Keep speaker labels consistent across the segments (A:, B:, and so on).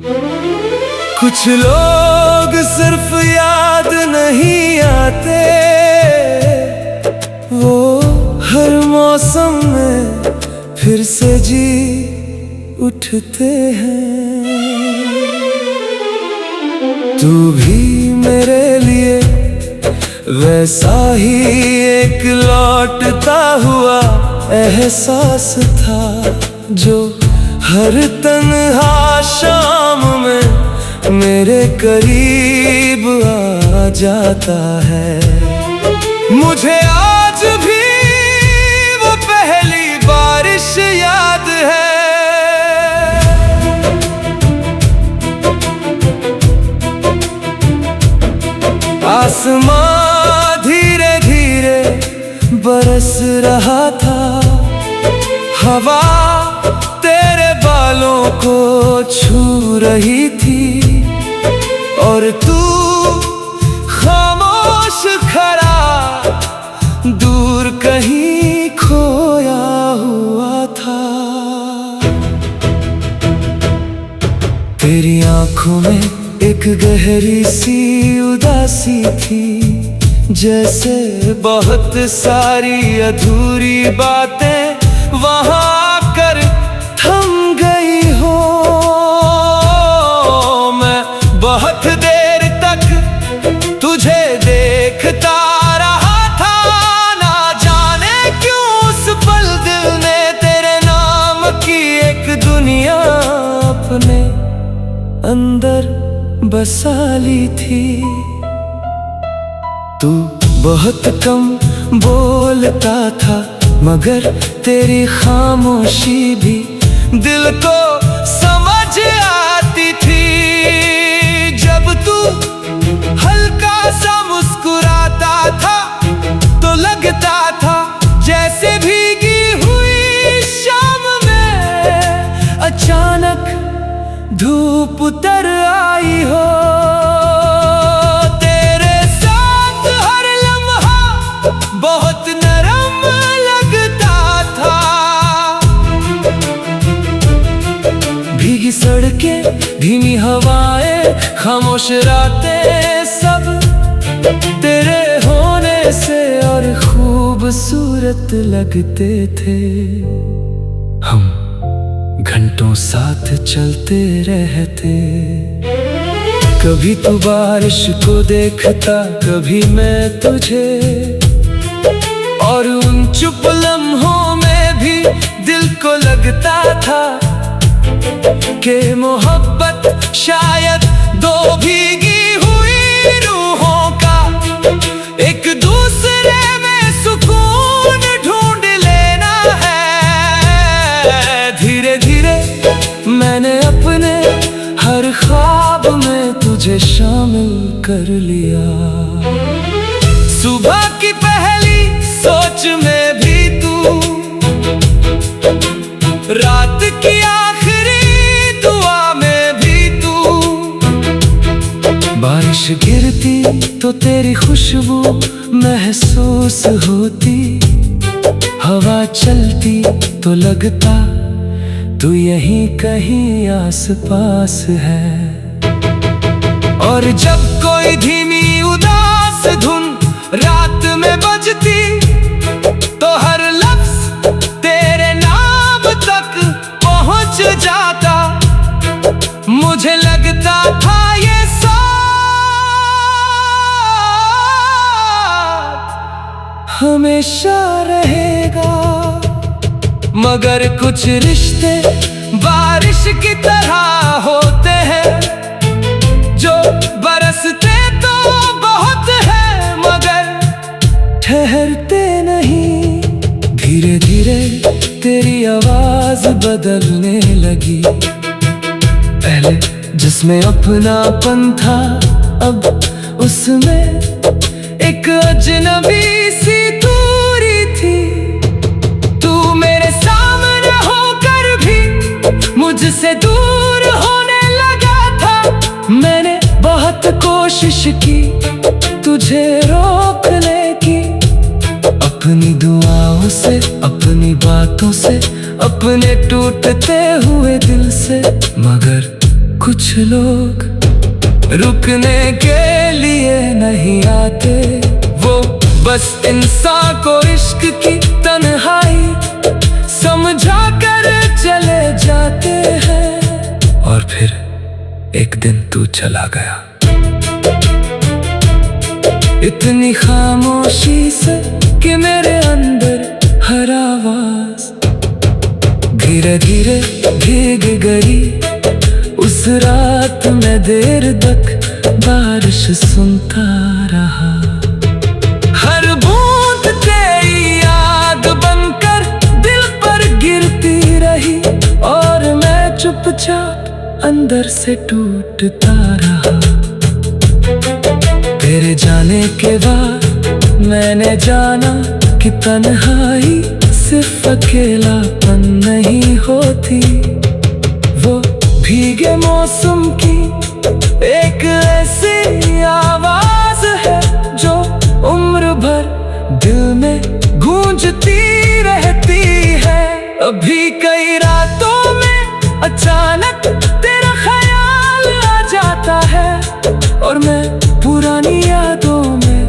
A: कुछ लोग सिर्फ याद नहीं आते, वो हर मौसम में फिर से जी उठते हैं। तू भी मेरे लिए वैसा ही एक लौटता हुआ एहसास था, जो हर तन्हा शाम में मेरे करीब आ जाता है। मुझे आज भी वो पहली बारिश याद है। आसमां धीरे धीरे बरस रहा था, हवा तेरे बालों को छू रही थी, और तू खामोश खड़ा दूर कहीं खोया हुआ था। तेरी आंखों में एक गहरी सी उदासी थी, जैसे बहुत सारी अधूरी बातें वहां आकर थम गई हो। मैं बहुत देर तक तुझे देखता रहा था, ना जाने क्यों उस पल दिल ने तेरे नाम की एक दुनिया अपने अंदर बसा ली थी। तू बहुत कम बोलता था, मगर तेरी खामोशी भी दिल को समझ आती थी। जब तू हल्का सा मुस्कुराता था, तो लगता था जैसे भीगी हुई शाम में अचानक धूप उतर आई हो। तेरे साथ हर लम्हा बहुत नरम लगता था। भीगी सड़कें, धीमी हवाएं, खामोश रातें, सब तेरे होने से और खूबसूरत लगते थे। हम घंटों साथ चलते रहते, कभी तू बारिश को देखता, कभी मैं तुझे, और उन चुप लम्हों में भी दिल को लगता था कि मोहब्बत शायद दो भीगी हुई रूहों का एक दूसरे में सुकून ढूंढ लेना है। धीरे धीरे मैंने अपने हर ख्वाब में तुझे शामिल कर लिया। सुबह की पहली सोच में भी तू, रात की आखिरी दुआ में भी तू, बारिश गिरती तो तेरी खुशबू महसूस होती, हवा चलती तो लगता तू यहीं कहीं आस पास है। और जब कोई धीमी उदास धुन रात में बजती, तो हर लफ्ज तेरे नाम तक पहुंच जाता। मुझे लगता था ये साथ हमेशा रहेगा, मगर कुछ रिश्ते बारिश की तरह होते हैं, जो बरसते तो बहुत है मगर ठहरते नहीं। धीरे धीरे तेरी आवाज बदलने लगी, पहले जिसमें अपनापन था, अब उसमें एक अजनबी सी दूरी थी। तू मेरे सामने होकर भी मुझसे दूर होने लगा था। मैंने बहुत कोशिश की तुझे रोकने की, अपनी दुआओं से, अपनी बातों से, अपने टूटते हुए दिल से, मगर कुछ लोग रुकने के लिए नहीं आते, वो बस इंसान को इश्क की तन्हाई समझा कर चले जाते हैं। और फिर एक दिन तू चला गया, इतनी खामोशी से कि मेरे अंदर हर आवाज धीरे धीरे भीग गई। उस रात में देर तक बारिश सुनता रहा, हर बूंद तेरी याद बनकर दिल पर गिरती रही, और मैं चुपचाप अंदर से टूटता रहा। तेरे जाने के बाद मैंने जाना कि तन्हाई सिर्फ अकेलापन नहीं होती, वो भीगे मौसम की एक ऐसी आवाज है जो उम्र भर दिल में गूंजती रहती है। अभी कई रातों में अचानक तेरा ख्याल आ जाता है, और मैं पुरानी यादों में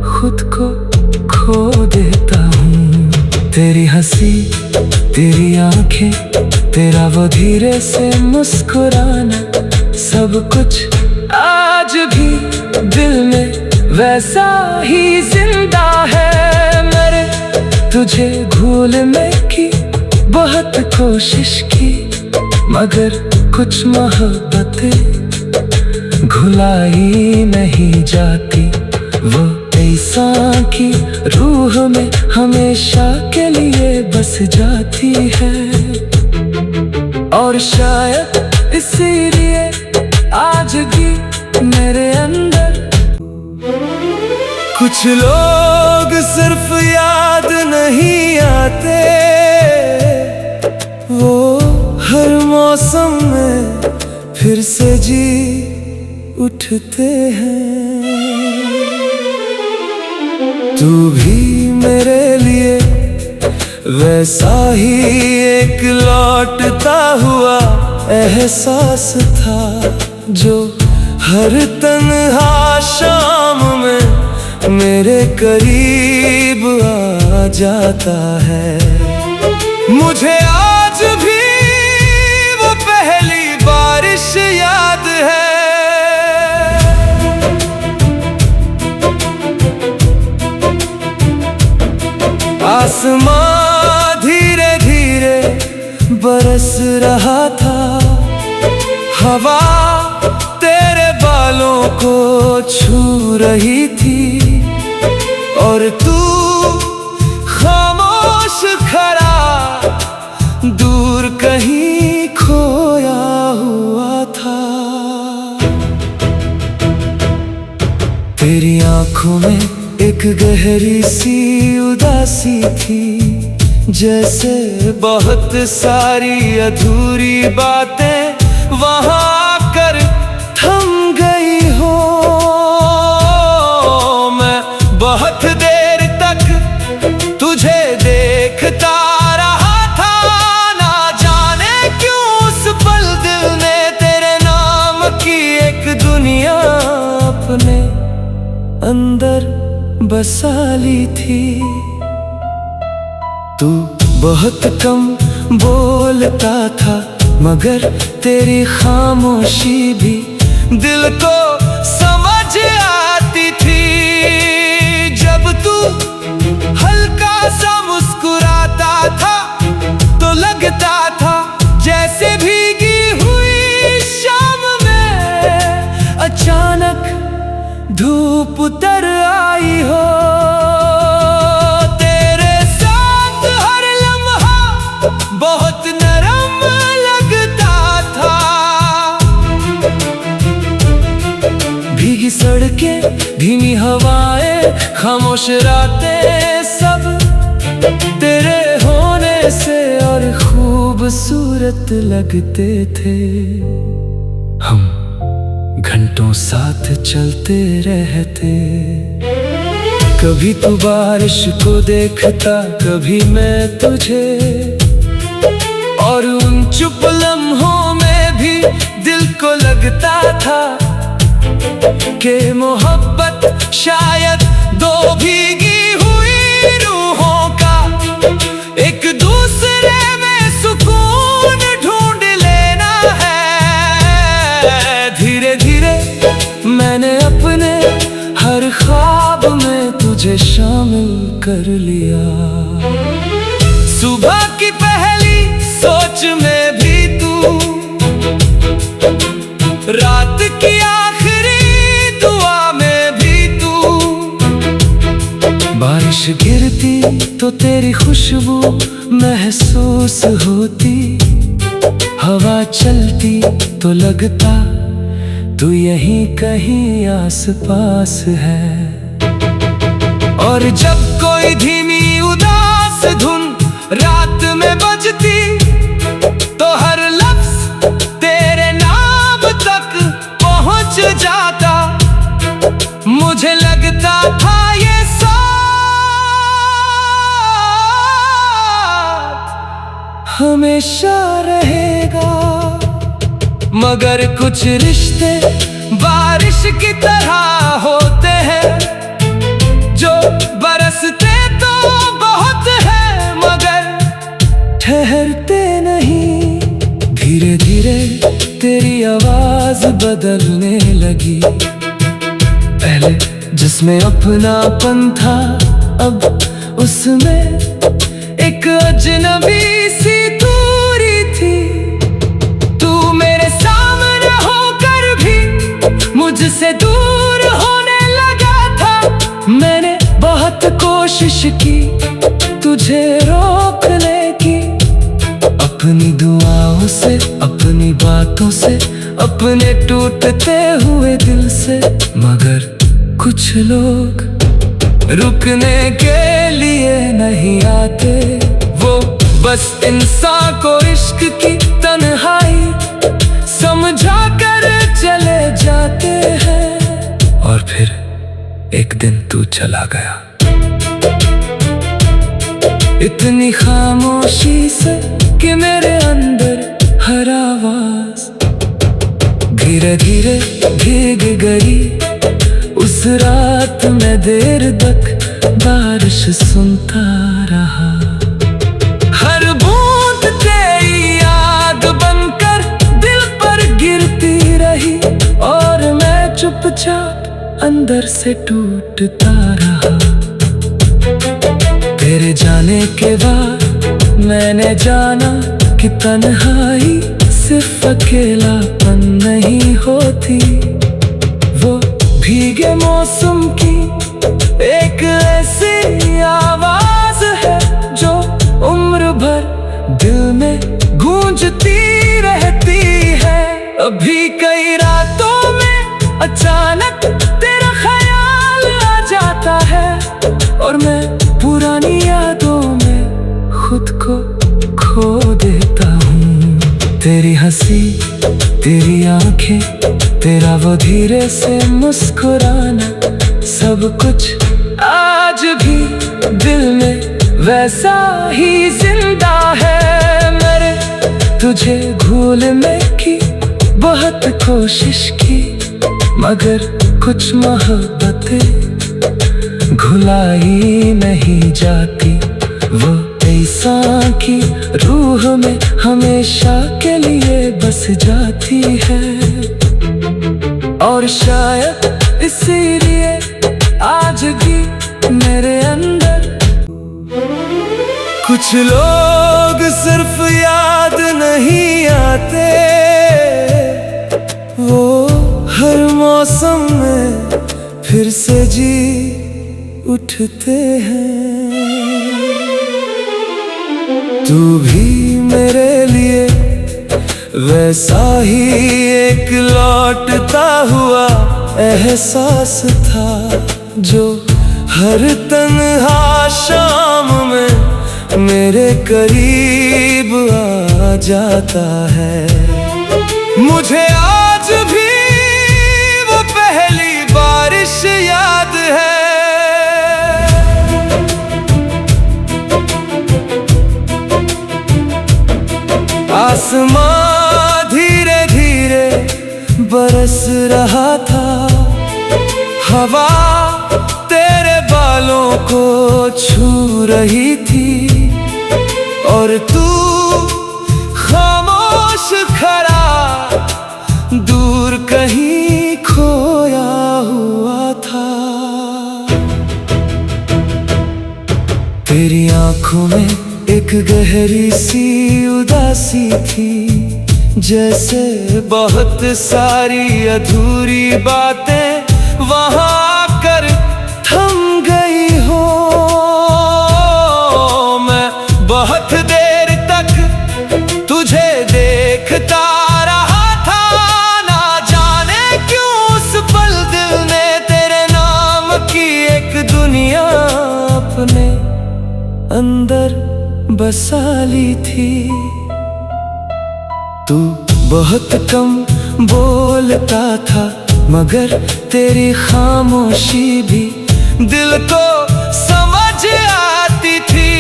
A: खुद को खो देता हूँ। तेरी हंसी, तेरी आंखें, तेरा वो धीरे से मुस्कुराना, सब कुछ आज भी दिल में वैसा ही जिंदा है। मैंने तुझे भूलने की बहुत कोशिश की, मगर कुछ मोहब्बतें भुलाई नहीं जाती, वो इंसान की रूह में हमेशा के लिए बस जाती है। और शायद इसीलिए आज भी मेरे अंदर कुछ लोग सिर्फ याद नहीं आते, वो हर मौसम में फिर से जी उठते हैं। तू भी मेरे लिए वैसा ही एक लौटता हुआ एहसास था, जो हर तन्हा शाम में मेरे करीब आ जाता है। मुझे आज भी वो पहली बारिश याद है, आसमां धीरे धीरे बरस रहा था, हवा तेरे बालों को छू रही थी, और तू खामोश खड़ा दूर कहीं खोया हुआ था। तेरी आंखों में एक गहरी सी उदासी थी, जैसे बहुत सारी अधूरी बातें वहां आकर थम गई हो। मैं बहुत देर तक तुझे देखता रहा था, ना जाने क्यों उस पल दिल ने तेरे नाम की एक दुनिया अपने अंदर बसा ली थी। तू बहुत कम बोलता था, मगर तेरी खामोशी भी दिल को समझ आती थी। जब तू हल्का सा मुस्कुराता था, तो लगता था जैसे भीगी हुई शाम में अचानक धूप उतर आई हो। तेरे साथ हर लम्हा बहुत नरम लगता था, भीगी सड़कें, धीमी हवाएं, खामोश रातें, सब तेरे होने से और खूबसूरत लगते थे। हम घंटों साथ चलते रहते, कभी तू बारिश को देखता, कभी मैं तुझे, और उन चुप लम्हों में भी दिल मुझको लगता था कि मोहब्बत शायद दो भीगी हुई रूहों का एक दूसरे में सुकून ढूंढ लेना है। धीरे धीरे मैंने अपने हर ख्वाब में तुझे शामिल कर लिया। सुबह की पहली सोच में भी तू, रात की आखिरी दुआ में भी तू, बारिश गिरती तो तेरी खुशबू महसूस होती, हवा चलती तो लगता तू यहीं कहीं आस पास है। और जब कोई धीमी उदास धुन रात में बजती तो हर लफ्ज तेरे नाम तक पहुंच जाता। मुझे लगता था ये साथ हमेशा रहेगा, मगर कुछ रिश्ते बारिश की तरह होते हैं जो बरसते तो बहुत है मगर ठहरते नहीं। धीरे धीरे तेरी आवाज बदलने लगी, पहले जिसमें अपनापन था अब उसमें एक अजनबी सी दूरी थी। तू मेरे सामने होकर भी मुझसे दूर होने लगा था। मैंने बहुत कोशिश की तुझे रोकने की, अपनी दुआओं से, अपनी बातों से, अपने टूटते हुए दिल से, मगर कुछ लोग रुकने के लिए नहीं आते। वो बस इंसान को इश्क की तन्हाई समझा कर चले जाते हैं। और फिर एक दिन तू चला गया, इतनी खामोशी से कि मेरे अंदर हर आवाज धीरे धीरे भीग गई। उस रात मैं देर तक बारिश सुनता रहा, हर बूंद तेरी याद बनकर दिल पर गिरती रही और मैं चुपचाप अंदर से टूटता रहा। तेरे जाने के बाद मैंने जाना कि तन्हाई सिर्फ अकेलापन नहीं होती, वो भीगे मौसम की एक ऐसी आवाज है जो उम्र भर दिल में गूंजती रहती है। अभी कई रातों में अचानक तेरा ख्याल आ जाता है और मैं पुरानी यादों में खुद को खो देता हूँ। तेरी हंसी, तेरी आंखें, तेरा वो धीरे से मुस्कुराना, सब कुछ आज भी दिल में वैसा ही जिंदा है। मैंने तुझे भूलने की बहुत कोशिश की, मगर कुछ मोहब्बतें घुलाई नहीं जाती। वो इंसान की रूह में हमेशा के लिए बस जाती है। और शायद इसीलिए आज भी मेरे अंदर कुछ लोग सिर्फ याद नहीं आते, वो हर मौसम में फिर से जी उठते हैं। तू भी मेरे लिए वैसा ही एक लौटता हुआ एहसास था जो हर तन्हा शाम में मेरे करीब आ जाता है। मुझे आज भी वो पहली बारिश याद है। आसमां धीरे धीरे बरस रहा था। हवा तेरे बालों को छू रही थी और तू खामोश खड़ा दूर कहीं खोया हुआ था। तेरी आंखों में एक गहरी सी उदासी थी, जैसे बहुत सारी अधूरी बातें वहां आकर थम गई हो। मैं बहुत देर तक तुझे देखता रहा था, ना जाने क्यों उस पल दिल ने तेरे नाम की एक दुनिया अपने अंदर बसा ली थी। तू बहुत कम बोलता था, मगर तेरी खामोशी भी दिल को समझ आती थी।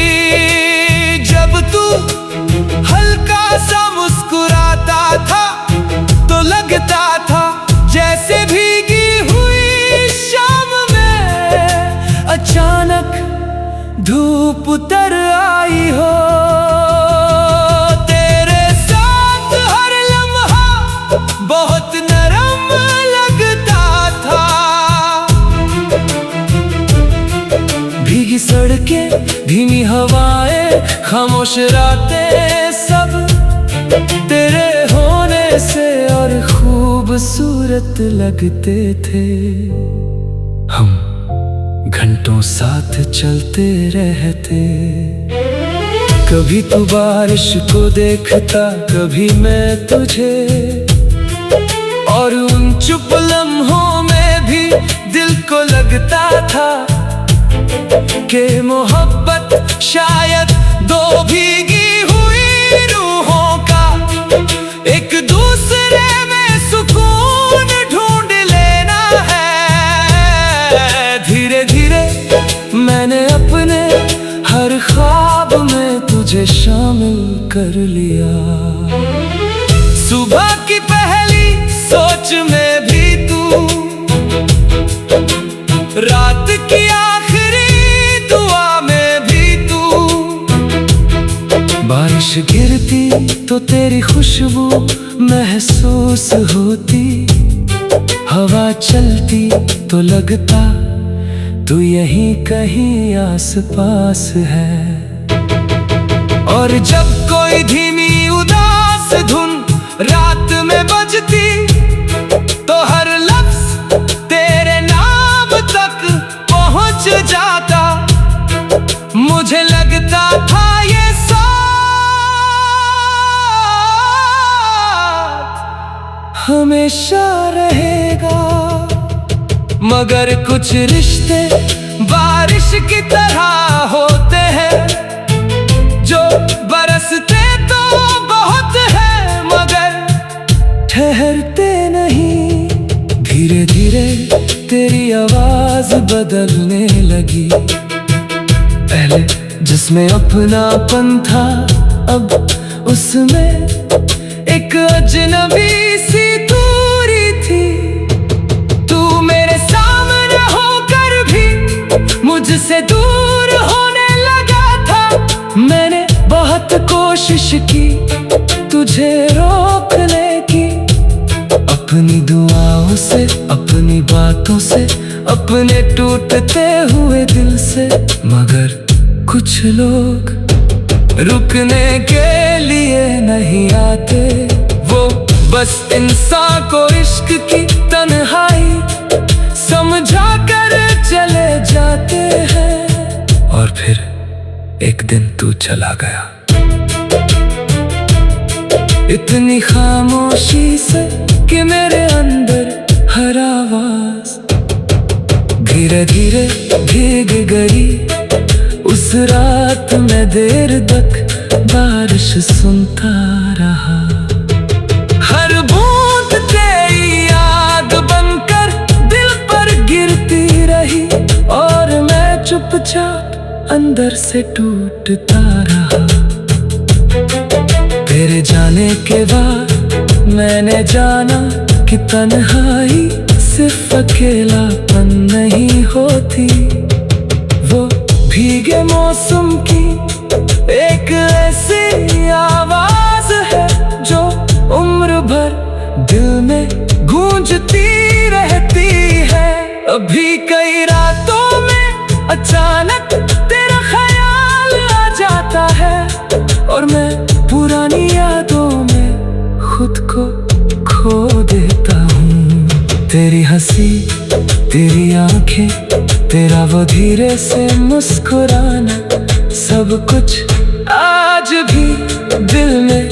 A: जब तू हल्का सा मुस्कुराता था तो लगता था जैसे भीगी हुई शाम में अचानक धूप उतर आई हो। तेरे साथ हर लम्हा बहुत नरम लगता था। भीगी सड़कें, धीमी हवाएं, खामोश रातें, सब तेरे होने से और खूबसूरत लगते थे। हम घंटों साथ चलते रहते, कभी तू बारिश को देखता, कभी मैं तुझे, और उन चुप लम्हों में भी दिल को लगता था कि मोहब्बत शायद दो भीगी हुई रूहों का एक दूसरे में सुकून ढूंढ लेना है। धीरे धीरे मैंने अपने हर ख्वाब में तुझे शामिल कर लिया। सुबह की पहली सोच में भी तू, रात की आखिरी दुआ में भी तू, बारिश गिरती तो तेरी खुशबू महसूस होती, हवा चलती तो लगता तू यहीं कहीं आस पास है। और जब कोई धीमी उदास धुन रात में बजती तो हर लफ्ज तेरे नाम तक पहुंच जाता। मुझे लगता था ये साथ हमेशा रहेगा, मगर कुछ रिश्ते बारिश की तरह होते हैं, जो बरसते तो बहुत है मगर ठहरते नहीं। धीरे धीरे तेरी आवाज बदलने लगी, पहले जिसमें अपनापन था अब उसमें एक अजनबी सी दूरी थी। मुझसे दूर होने लगा था। मैंने बहुत कोशिश की तुझे रोकने की, अपनी दुआओं से, अपनी बातों से, अपने टूटते हुए दिल से, मगर कुछ लोग रुकने के लिए नहीं आते। वो बस इंसान को इश्क की तन्हाई समझा कर चले जाते हैं। और फिर एक दिन तू चला गया, इतनी खामोशी से कि मेरे अंदर हर आवाज धीरे धीरे भीग गई। उस रात मैं देर तक बारिश सुनता रहा, हर बूंद तेरी याद बनकर दिल पर गिरती रही, और मैं चुपचाप अंदर से टूटता रहा। तेरे जाने के बाद मैंने जाना कि तन्हाई सिर्फ अकेलापन नहीं होती, वो भीगे मौसम की एक ऐसी आवाज है जो उम्र भर दिल में गूंजती रहती है। अभी कई रातों में अचानक तेरा ख्याल आ जाता है और मैं पुरानी यादों में खुद को खो देता हूँ। तेरी हंसी, तेरी आंखें, तेरा वो धीरे से मुस्कुराना, सब कुछ आज भी दिल में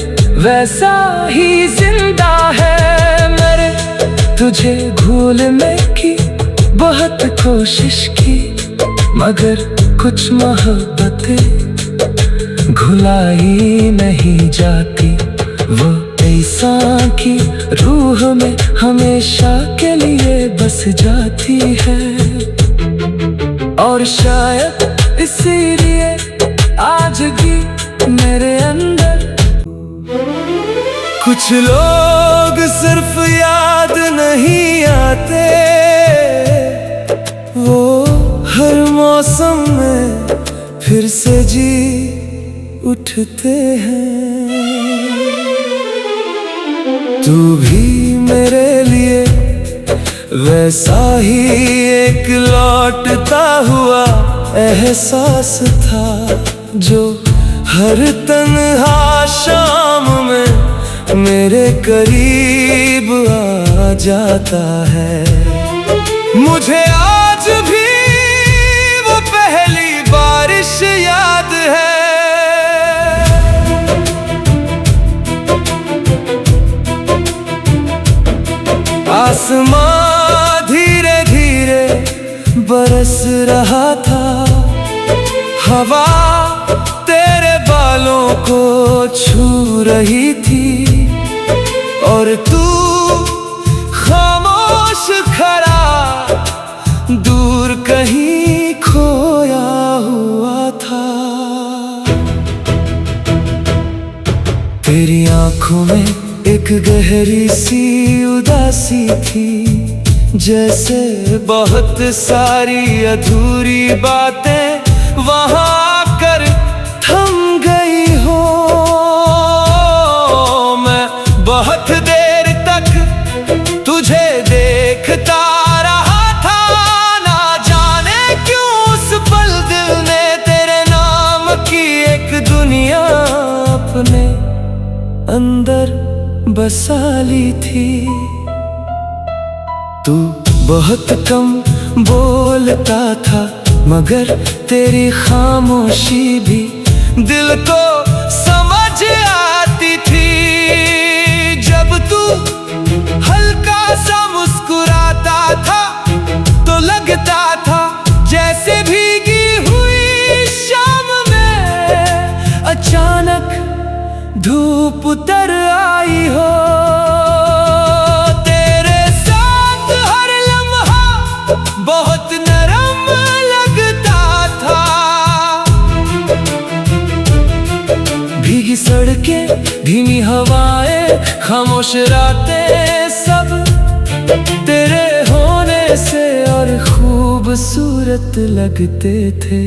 A: वैसा ही जिंदा है। मैंने तुझे भूलने की बहुत कोशिश की, मगर कुछ मोहब्बतें घुलाई नहीं जाती। वो ऐसा की रूह में हमेशा के लिए बस जाती है, और शायद इसीलिए आज भी मेरे अंदर कुछ लोग सिर्फ याद नहीं आते, वो हर मौसम में फिर से जी उठते हैं। तू भी मेरे लिए वैसा ही एक लौटता हुआ एहसास था, जो हर तन्हा शाम में मेरे करीब आ जाता है। मुझे आज भी वो पहली बारिश याद है, आसमां धीरे धीरे बरस रहा था, हवा तेरे बालों को छू रही थी, और तू खामोश खड़ा दूर कहीं खोया हुआ था। तेरी आंखों में एक गहरी सी उदासी थी, जैसे बहुत सारी अधूरी बातें वहां आकर थम गई हो। मैं बहुत देर तक तुझे देखता रहा था, ना जाने क्यों उस पल दिल ने तेरे नाम की एक दुनिया अपने अंदर बसा ली थी। तू बहुत कम बोलता था, मगर तेरी खामोशी भी दिल को समझ आती थी। जब तू हल्का सा मुस्कुराता था तो लगता था जैसे भीगी हुई शाम में अचानक धूप उतर आई हो। तेरे साथ हर लम्हा बहुत नरम लगता था, भीगी सड़कें, धीमी हवाएं, खामोश रातें, सब तेरे होने से और खूबसूरत लगते थे।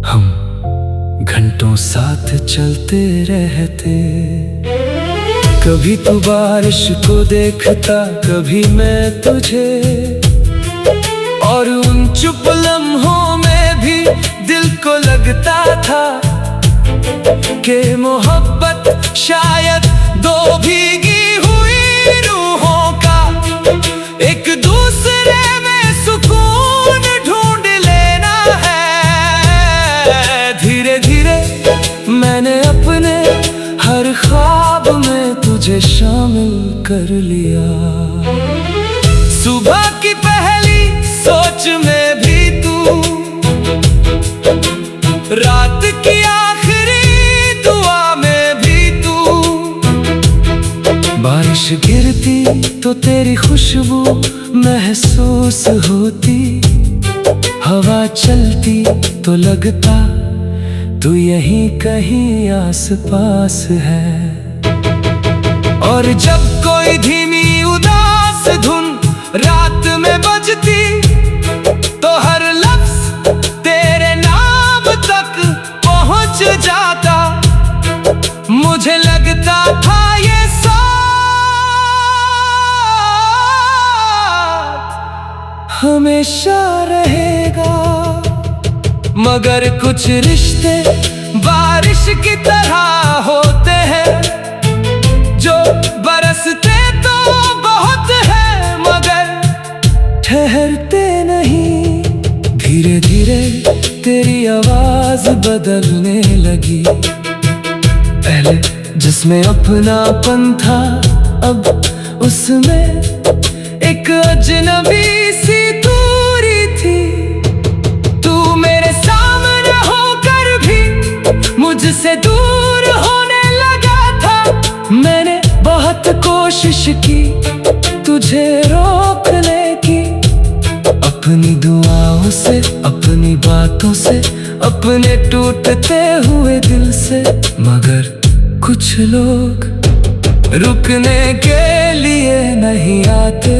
A: हम घंटों साथ चलते रहते, कभी तू बारिश को देखता, कभी मैं तुझे, और उन चुप लम्हों में भी दिल को लगता था कि मोहब्बत शायद दो भीगी हुई रूहों का एक दूसरे में सुकून ढूंढ लेना है। धीरे धीरे मैंने अपने हर ख्वाब में तुझे शामिल कर लिया। सुबह की पहली सोच में भी तू, रात की आखिरी दुआ में भी तू, बारिश गिरती तो तेरी खुशबू महसूस होती, हवा चलती तो लगता तू यहीं कहीं आस पास है। और जब कोई धीमी धुन रात में बजती तो हर लफ्ज तेरे नाम तक पहुंच जाता। मुझे लगता था ये हमेशा रहेगा, मगर कुछ रिश्ते बारिश की तरह होते हैं, जो बरसते तो बहुत है मगर ठहरते नहीं। धीरे धीरे तेरी आवाज बदलने लगी, पहले जिसमें अपनापन था अब उसमें एक अजनबी सी दूरी थी। तू मेरे सामने होकर भी मुझसे दूर होने लगा था। मैंने बहुत कोशिश की तुझे रोकने की, अपनी दुआओं से, अपनी बातों से, अपने टूटते हुए दिल से, मगर कुछ लोग रुकने के लिए नहीं आते।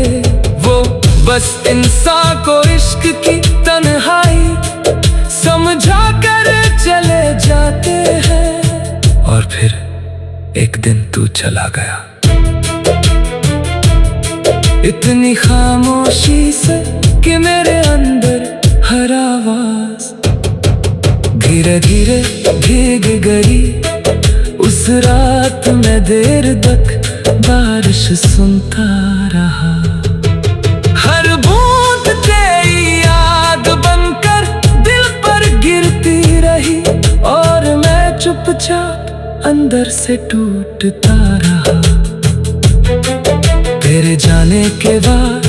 A: वो बस इंसान को इश्क की तन्हाई समझा कर चले जाते हैं। और फिर एक दिन तू चला गया, इतनी खामोशी से कि मेरे अंदर हर आवाज धीरे धीरे भीग गई। उस रात मैं देर तक बारिश सुनता रहा, हर बूंद तेरी याद बनकर दिल पर गिरती रही, और मैं चुपचाप अंदर से टूटता रहा। तेरे जाने के बाद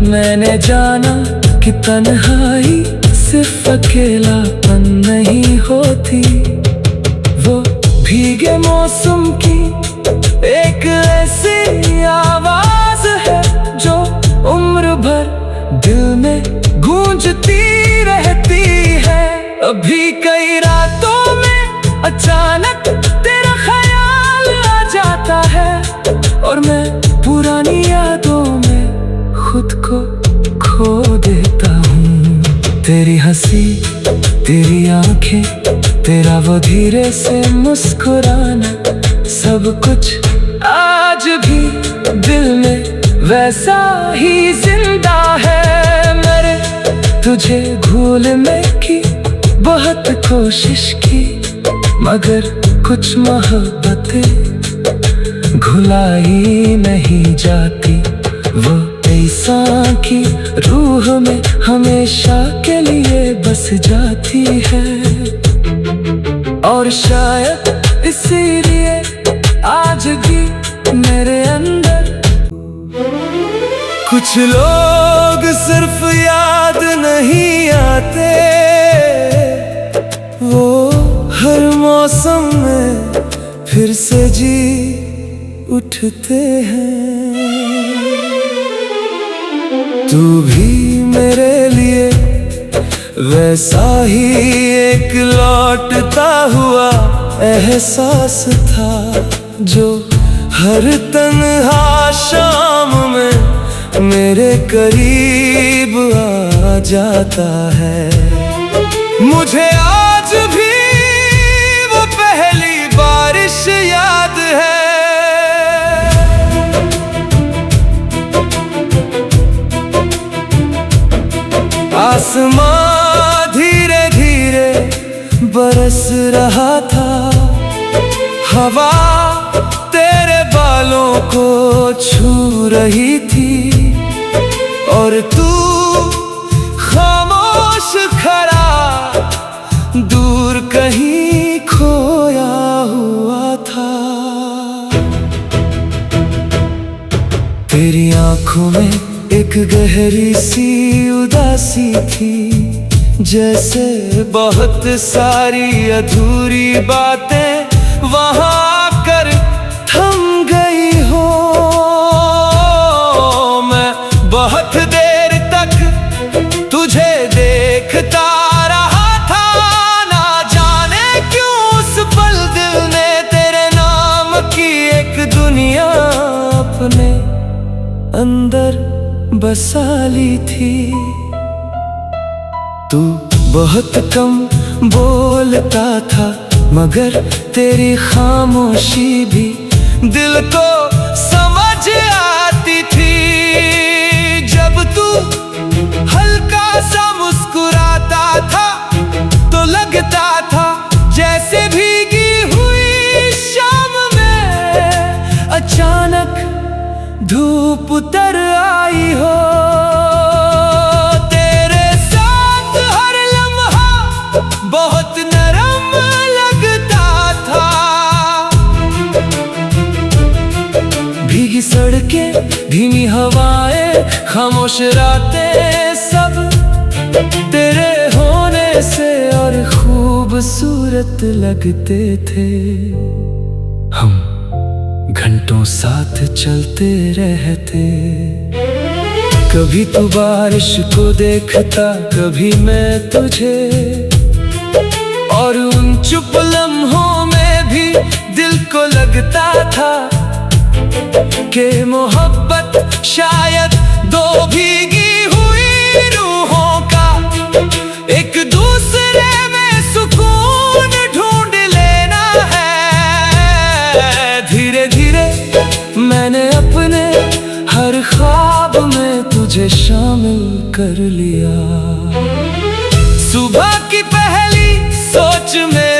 A: मैंने जाना कि तन्हाई सिर्फ अकेलापन नहीं होती, वो भीगे मौसम की एक ऐसी आवाज है जो उम्र भर दिल में गूंजती रहती है। अभी कई रातों में अचानक तेरा ख्याल आ जाता है, और मैं पुरानी यादों में खुद को खो देता हूँ। तेरी हंसी, तेरी आंखें, तेरा वो धीरे से मुस्कुराना, सब कुछ आज भी दिल में वैसा ही जिंदा है। मैंने तुझे भूलने की बहुत कोशिश की, मगर कुछ मोहब्बतें भुलाई नहीं जाती। वो इंसान की रूह में हमेशा के लिए बस जाती है, और शायद इसीलिए आज भी मेरे अंदर कुछ लोग सिर्फ याद नहीं आते, वो हर मौसम में फिर से जी उठते हैं। तू भी मेरे लिए वैसा ही एक लौटता हुआ एहसास था, जो हर तन्हा शाम में मेरे करीब आ जाता है। मुझे आज भी वो पहली बारिश याद है। आसमां धीरे धीरे बरस रहा था, हवा तेरे बालों को छू रही थी, और तू खामोश खड़ा दूर कहीं खोया हुआ था। तेरी आंखों में एक गहरी सी उदासी थी, जैसे बहुत सारी अधूरी बातें वहां आकर थम गई हो। मैं बहुत देर तक तुझे देखता रहा था, ना जाने क्यों उस पल दिल ने तेरे नाम की एक दुनिया अपने अंदर अंदर बसा ली थी। तू बहुत कम बोलता था, मगर तेरी खामोशी भी दिल को समझ आती थी। जब तू हल्का सा मुस्कुराता था तो लगता था जैसे भीगी हुई शाम में अचानक धूप उतर आई हो। तेरे साथ हर लम्हा बहुत नरम लगता था। भीगी सड़कें, धीमी हवाएं, खामोश रातें, सब तेरे होने से और खूबसूरत लगते थे। हम घंटों साथ चलते रहते, कभी तू बारिश को देखता, कभी मैं तुझे, और उन चुप लम्हों में भी दिल को लगता था कि मोहब्बत शायद दो भीगी हुई रूहों का एक दूसरे में सुकून ढूंढ लेना है। धीरे धीरे मैंने अपने हर ख्वाब में तुझे शामिल कर लिया। सुबह की पहली सोच में